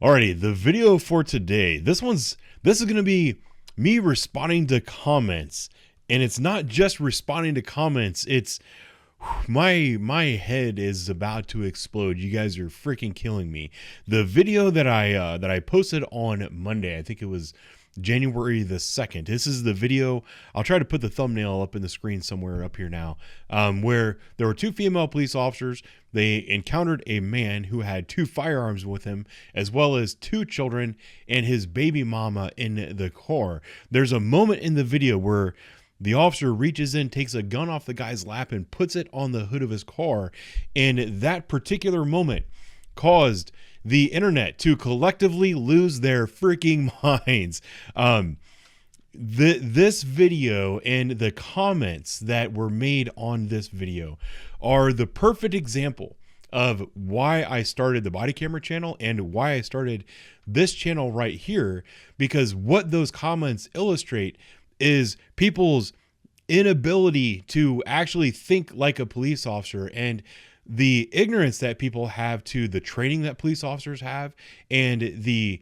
Alrighty, the video for today. This is going to be me responding to comments, and it's not just responding to comments. It's my head is about to explode. You guys are freaking killing me. The video that I posted on Monday, I think it was January the 2nd. This is the video. I'll try to put the thumbnail up in the screen somewhere up here now, where there were two female police officers. They encountered a man who had two firearms with him, as well as two children and his baby mama in the car. There's a moment in the video where the officer reaches in, takes a gun off the guy's lap and puts it on the hood of his car. And that particular moment caused the internet to collectively lose their freaking minds. This video and the comments that were made on this video are the perfect example of why I started the body camera channel and why I started this channel right here, because what those comments illustrate is people's inability to actually think like a police officer, and the ignorance that people have to the training that police officers have, and the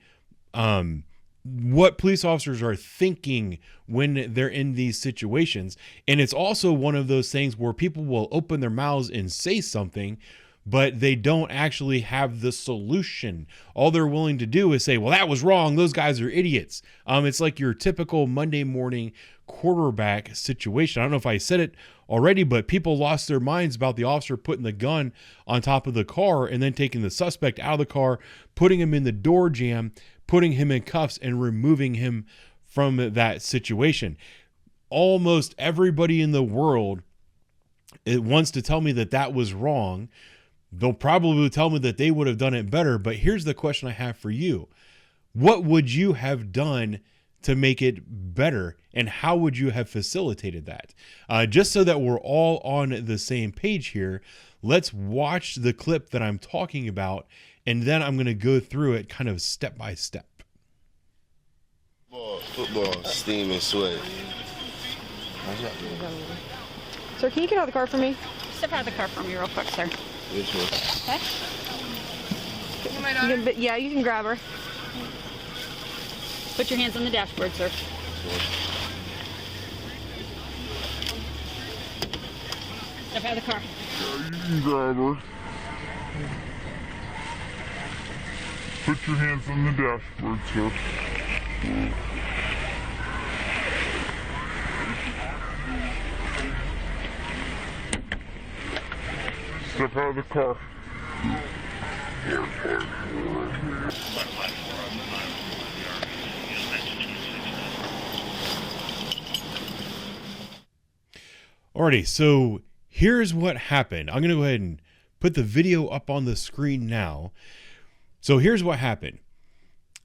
what police officers are thinking when they're in these situations. And it's also one of those things where people will open their mouths and say something, but they don't actually have the solution. All they're willing to do is say, well, that was wrong. Those guys are idiots. It's like your typical Monday morning quarterback situation. I don't know if I said it already, but people lost their minds about the officer putting the gun on top of the car and then taking the suspect out of the car, putting him in the door jamb, putting him in cuffs, and removing him from that situation. Almost everybody in the world wants to tell me that that was wrong. They'll probably tell me that they would have done it better. But here's the question I have for you. What would you have done to make it better, and how would you have facilitated that? Just so that we're all on the same page here, let's watch the clip that I'm talking about, and then I'm going to go through it kind of step by step. Football, steam and sweat. Sir, can you get out of the car for me? Step out of the car for me real quick, sir. Which one? Okay. Yeah, you can grab her. Put your hands on the dashboard, sir. Step out of the car. Yeah, you can grab her. Put your hands on the dashboard, sir. Step out of the car. Alrighty, so here's what happened. I'm going to go ahead and put the video up on the screen now. So here's what happened.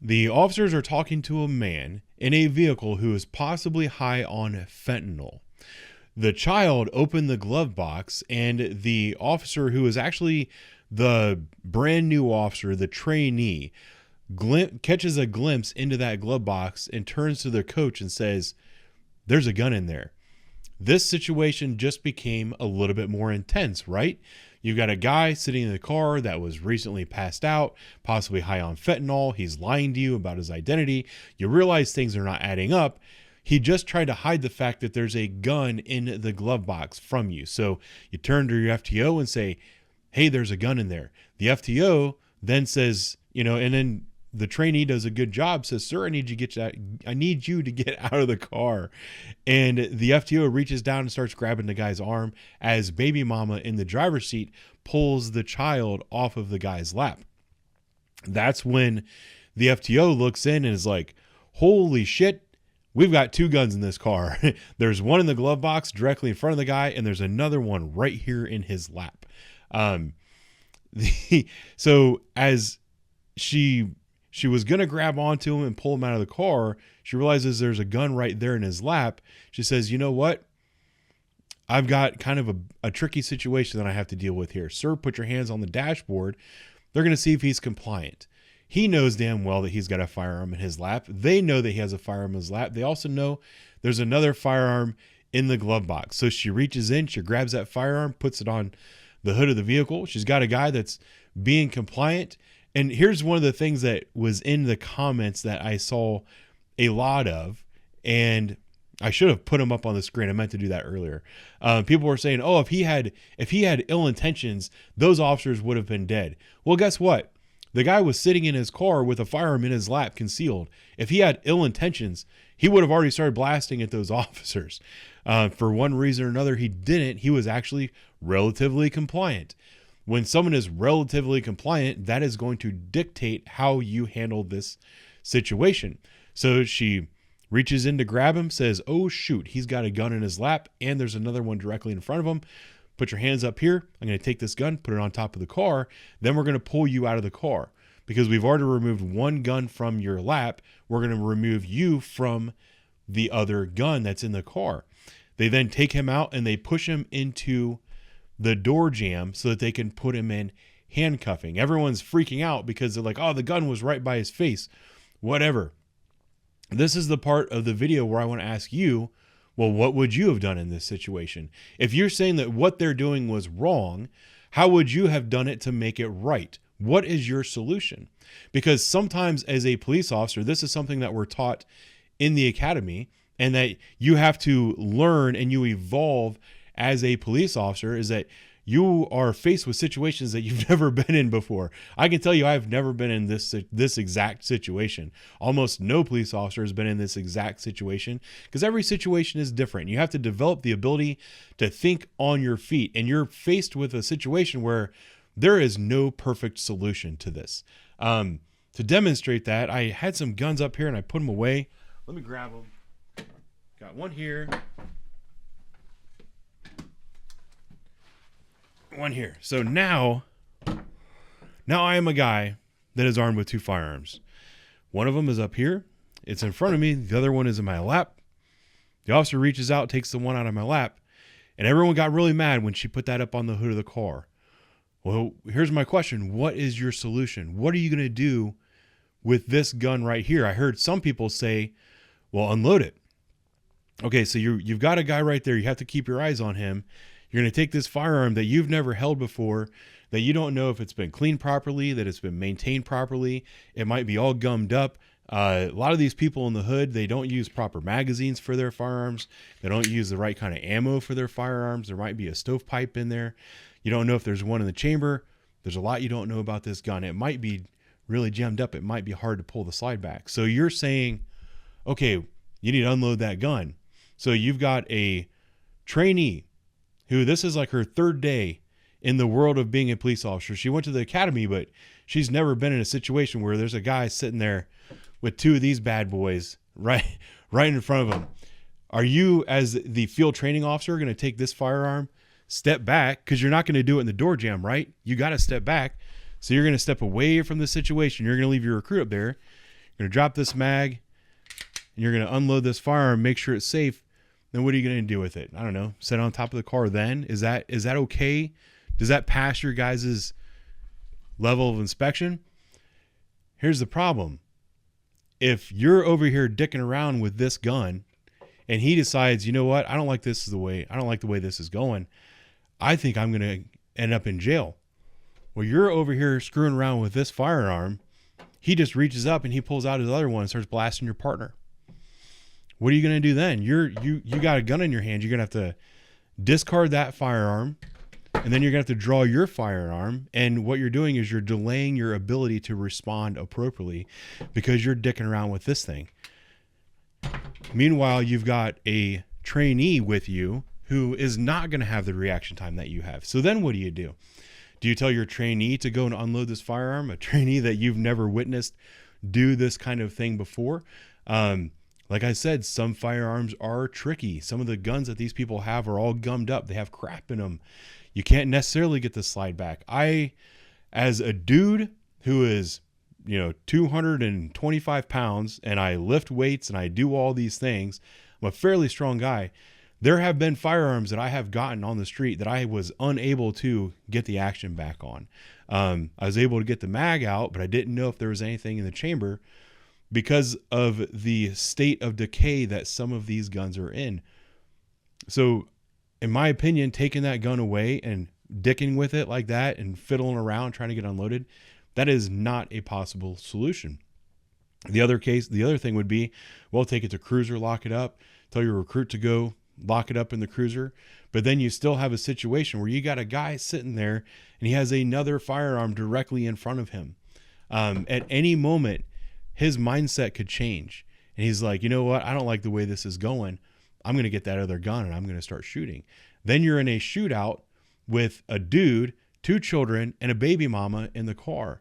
The officers are talking to a man in a vehicle who is possibly high on fentanyl. The child opened the glove box, and the officer, who is actually the brand new officer, the trainee, catches a glimpse into that glove box and turns to the coach and says, "There's a gun in there." This situation just became a little bit more intense, right? You've got a guy sitting in the car that was recently passed out, possibly high on fentanyl. He's lying to you about his identity. You realize things are not adding up. He just tried to hide the fact that there's a gun in the glove box from you. So you turn to your FTO and say, "Hey, there's a gun in there." The FTO then says, and then the trainee does a good job, says, "Sir, I need you to get out of the car." And the FTO reaches down and starts grabbing the guy's arm as baby mama in the driver's seat pulls the child off of the guy's lap. That's when the FTO looks in and is like, "Holy shit, we've got two guns in this car." There's one in the glove box directly in front of the guy, and there's another one right here in his lap. So as she was going to grab onto him and pull him out of the car, she realizes there's a gun right there in his lap. She says, "You know what? I've got kind of a tricky situation that I have to deal with here. Sir, put your hands on the dashboard." They're going to see if he's compliant. He knows damn well that he's got a firearm in his lap. They know that he has a firearm in his lap. They also know there's another firearm in the glove box. So she reaches in, she grabs that firearm, puts it on the hood of the vehicle. She's got a guy that's being compliant. And here's one of the things that was in the comments that I saw a lot of, and I should have put them up on the screen. I meant to do that earlier. People were saying, "Oh, if he had ill intentions, those officers would have been dead." Well, guess what? The guy was sitting in his car with a firearm in his lap, concealed. If he had ill intentions, he would have already started blasting at those officers. For one reason or another, he didn't. He was actually relatively compliant. When someone is relatively compliant, that is going to dictate how you handle this situation. So she reaches in to grab him, says, "Oh, shoot, he's got a gun in his lap, and there's another one directly in front of him. Put your hands up here. I'm going to take this gun, put it on top of the car. Then we're going to pull you out of the car. Because we've already removed one gun from your lap, we're going to remove you from the other gun that's in the car." They then take him out and they push him into the door jamb so that they can put him in handcuffing. Everyone's freaking out because they're like, "Oh, the gun was right by his face." Whatever. This is the part of the video where I want to ask you, well, what would you have done in this situation? If you're saying that what they're doing was wrong, how would you have done it to make it right? What is your solution? Because sometimes as a police officer, this is something that we're taught in the academy, and that you have to learn and you evolve as a police officer, is that you are faced with situations that you've never been in before. I can tell you I've never been in this exact situation. Almost no police officer has been in this exact situation, because every situation is different. You have to develop the ability to think on your feet, and you're faced with a situation where there is no perfect solution to this. To demonstrate that, I had some guns up here and I put them away. Let me grab them. Got one here. One here. So now I am a guy that is armed with two firearms. One of them is up here. It's in front of me. The other one is in my lap. The officer reaches out, takes the one out of my lap, and everyone got really mad when she put that up on the hood of the car. Well, here's my question. What is your solution? What are you going to do with this gun right here? I heard some people say, well, unload it. Okay, so you've got a guy right there. You have to keep your eyes on him. You're going to take this firearm that you've never held before, that you don't know if it's been cleaned properly, that it's been maintained properly. It might be all gummed up. A lot of these people in the hood, they don't use proper magazines for their firearms. They don't use the right kind of ammo for their firearms. There might be a stovepipe in there. You don't know if there's one in the chamber. There's a lot you don't know about this gun. It might be really jammed up. It might be hard to pull the slide back. So you're saying, okay, you need to unload that gun. So you've got a trainee who, this is like her third day in the world of being a police officer. She went to the academy, but she's never been in a situation where there's a guy sitting there with two of these bad boys right in front of him. Are you, as the field training officer, going to take this firearm, step back, because you're not going to do it in the door jamb, right? You got to step back. So you're going to step away from the situation. You're going to leave your recruit up there. You're going to drop this mag, and you're going to unload this firearm, make sure it's safe. Then what are you going to do with it? I don't know. Set it on top of the car then? Is that okay? Does that pass your guys' level of inspection? Here's the problem. If you're over here dicking around with this gun and he decides, you know what, I don't like the way this is going, I think I'm going to end up in jail. Well, you're over here screwing around with this firearm. He just reaches up and he pulls out his other one and starts blasting your partner. What are you going to do then? You got a gun in your hand. You're going to have to discard that firearm, and then you're going to have to draw your firearm. And what you're doing is you're delaying your ability to respond appropriately because you're dicking around with this thing. Meanwhile, you've got a trainee with you who is not going to have the reaction time that you have. So then what do? Do you tell your trainee to go and unload this firearm, a trainee that you've never witnessed do this kind of thing before? Like I said, some firearms are tricky. Some of the guns that these people have are all gummed up. They have crap in them. You can't necessarily get the slide back. As a dude who is, 225 pounds, and I lift weights and I do all these things, I'm a fairly strong guy. There have been firearms that I have gotten on the street that I was unable to get the action back on. I was able to get the mag out, but I didn't know if there was anything in the chamber because of the state of decay that some of these guns are in. So in my opinion, taking that gun away and dicking with it like that and fiddling around trying to get unloaded, That is not a possible solution. The other thing would be, well, take it to cruiser, lock it up, tell your recruit to go lock it up in the cruiser. But then you still have a situation where you got a guy sitting there and he has another firearm directly in front of him. At any moment, his mindset could change. And he's like, you know what? I don't like the way this is going. I'm going to get that other gun and I'm going to start shooting. Then you're in a shootout with a dude, 2 children, and a baby mama in the car.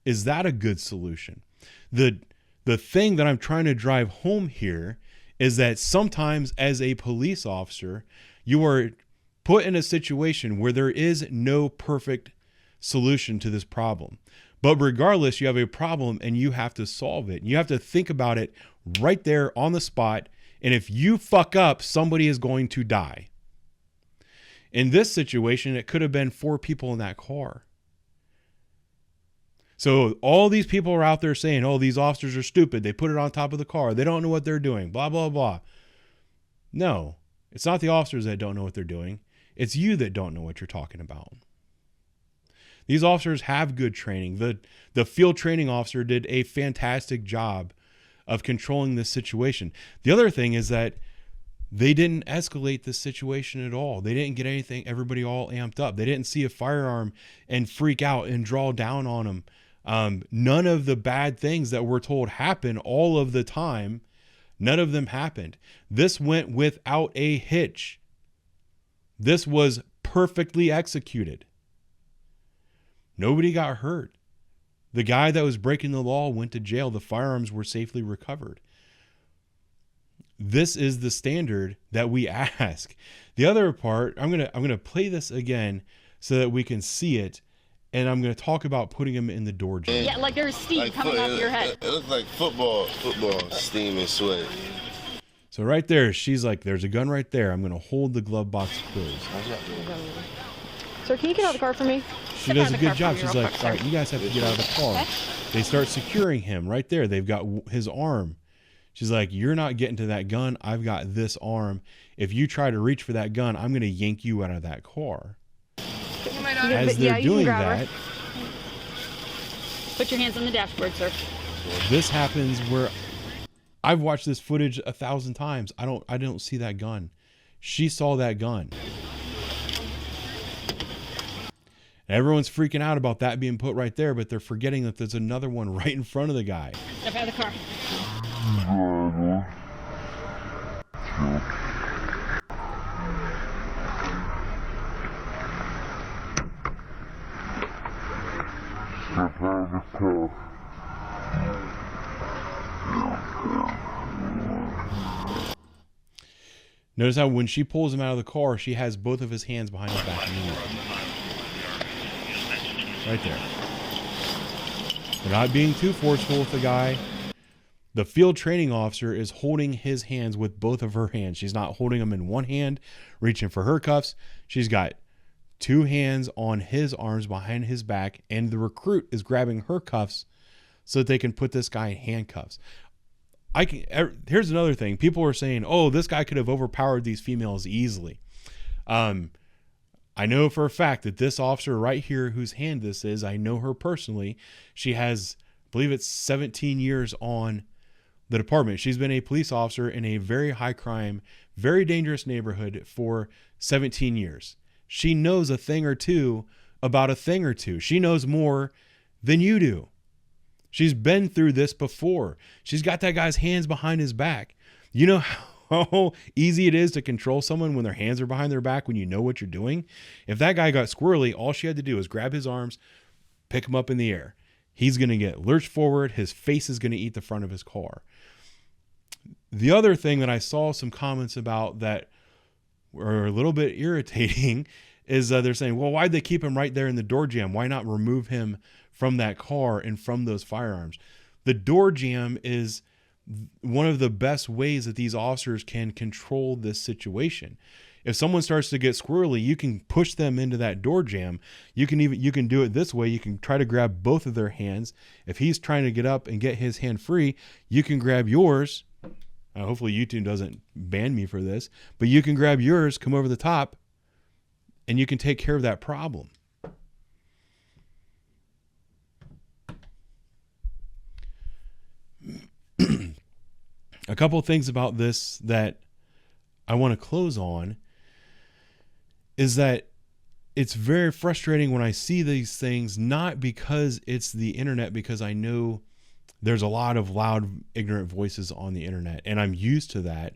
Is that a good solution? The thing that I'm trying to drive home here is that sometimes as a police officer, you are put in a situation where there is no perfect solution to this problem. But regardless, you have a problem and you have to solve it. You have to think about it right there on the spot. And if you fuck up, somebody is going to die. In this situation, it could have been 4 people in that car. So all these people are out there saying, oh, these officers are stupid. They put it on top of the car. They don't know what they're doing, blah, blah, blah. No, it's not the officers that don't know what they're doing. It's you that don't know what you're talking about. These officers have good training. The field training officer did a fantastic job of controlling this situation. The other thing is that they didn't escalate this situation at all. They didn't get everybody all amped up. They didn't see a firearm and freak out and draw down on them. None of the bad things that we're told happen all of the time, none of them happened. This went without a hitch. This was perfectly executed. Nobody got hurt. The guy that was breaking the law went to jail. The firearms were safely recovered. This is the standard that we ask. The other part, I'm gonna play this again so that we can see it, and I'm gonna talk about putting him in the door jam. Yeah, like there's steam coming off your head. It looks like football, steam and sweat. So right there, she's like, there's a gun right there. I'm gonna hold the glove box closed. Sir, can you get out of the car for me? She does a good job. She's like, all right, you guys have to get out of the car. They start securing him right there. They've got his arm. She's like, you're not getting to that gun. I've got this arm. If you try to reach for that gun, I'm going to yank you out of that car. As they're doing that, put your hands on the dashboard, sir. This happens where I've watched this footage 1,000 times. I don't see that gun. She saw that gun. Everyone's freaking out about that being put right there, but they're forgetting that there's another one right in front of the guy. Step out of the car. Notice how when she pulls him out of the car, she has both of his hands behind his back. Right there. They're not being too forceful with the guy. The field training officer is holding his hands with both of her hands. She's not holding them in one hand, reaching for her cuffs. She's got 2 hands on his arms behind his back, and the recruit is grabbing her cuffs so that they can put this guy in handcuffs. Here's another thing. People are saying, oh, this guy could have overpowered these females easily. I know for a fact that this officer right here, whose hand this is, I know her personally. She has, I believe it's 17 years on the department. She's been a police officer in a very high crime, very dangerous neighborhood for 17 years. She knows a thing or two about a thing or two. She knows more than you do. She's been through this before. She's got that guy's hands behind his back. You know how easy it is to control someone when their hands are behind their back when you know what you're doing? If that guy got squirrely, all she had to do was grab his arms, pick him up in the air. He's going to get lurched forward. His face is going to eat the front of his car. The other thing that I saw some comments about that were a little bit irritating is they're saying, well, why'd they keep him right there in the door jam? Why not remove him from that car and from those firearms? The door jam is one of the best ways that these officers can control this situation. If someone starts to get squirrely, you can push them into that door jam. You can do it this way. You can try to grab both of their hands. If he's trying to get up and get his hand free, you can grab yours. Hopefully YouTube doesn't ban me for this, but you can grab yours, come over the top, and you can take care of that problem. A couple of things about this that I want to close on is that it's very frustrating when I see these things, not because it's the internet, because I know there's a lot of loud, ignorant voices on the internet, and I'm used to that.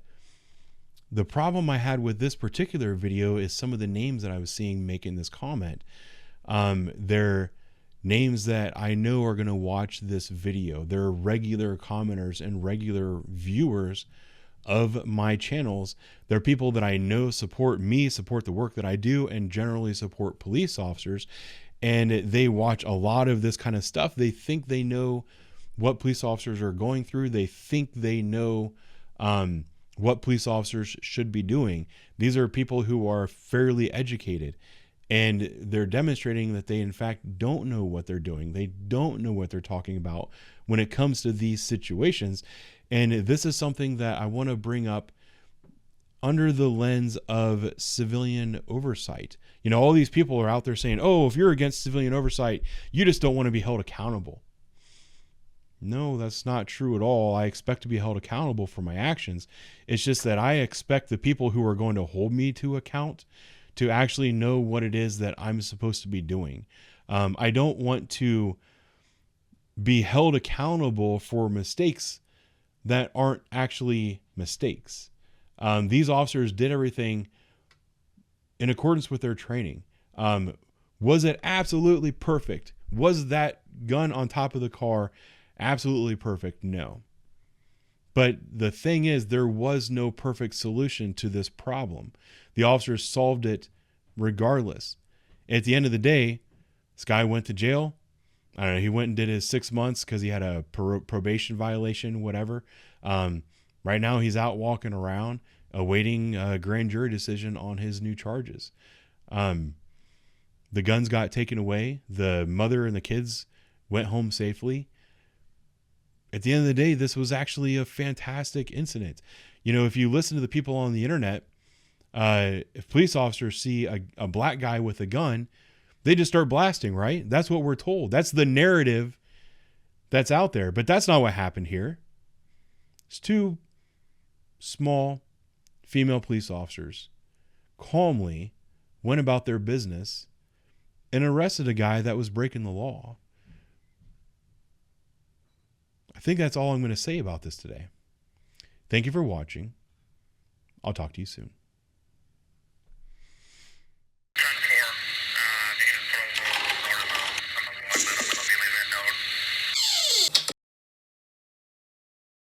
The problem I had with this particular video is some of the names that I was seeing making this comment. They're names that I know are going to watch this video. They're regular commenters and regular viewers of my channels. They're people that I know support me, support the work that I do, and generally support police officers. And they watch a lot of this kind of stuff. They think they know what police officers are going through. They think they know what police officers should be doing. These are people who are fairly educated, and they're demonstrating that they in fact don't know what they're doing. They don't know what they're talking about when it comes to these situations. And this is something that I want to bring up under the lens of civilian oversight. You know, all these people are out there saying, oh, if you're against civilian oversight, you just don't want to be held accountable. No, that's not true at all. I expect to be held accountable for my actions. It's just that I expect the people who are going to hold me to account to actually know what it is that I'm supposed to be doing. I don't want to be held accountable for mistakes that aren't actually mistakes. These officers did everything in accordance with their training. Was it absolutely perfect? Was that gun on top of the car absolutely perfect? No. But the thing is, there was no perfect solution to this problem. The officers solved it regardless. At the end of the day, this guy went to jail. I don't know, he went and did his 6 months because he had a probation violation, whatever. Right now he's out walking around awaiting a grand jury decision on his new charges. The guns got taken away. The mother and the kids went home safely. At the end of the day, this was actually a fantastic incident. You know, if you listen to the people on the internet, if police officers see a black guy with a gun, they just start blasting, right? That's what we're told. That's the narrative that's out there. But that's not what happened here. It's two small female police officers calmly went about their business and arrested a guy that was breaking the law. I think that's all I'm going to say about this today. Thank you for watching. I'll talk to you soon. Turn 4,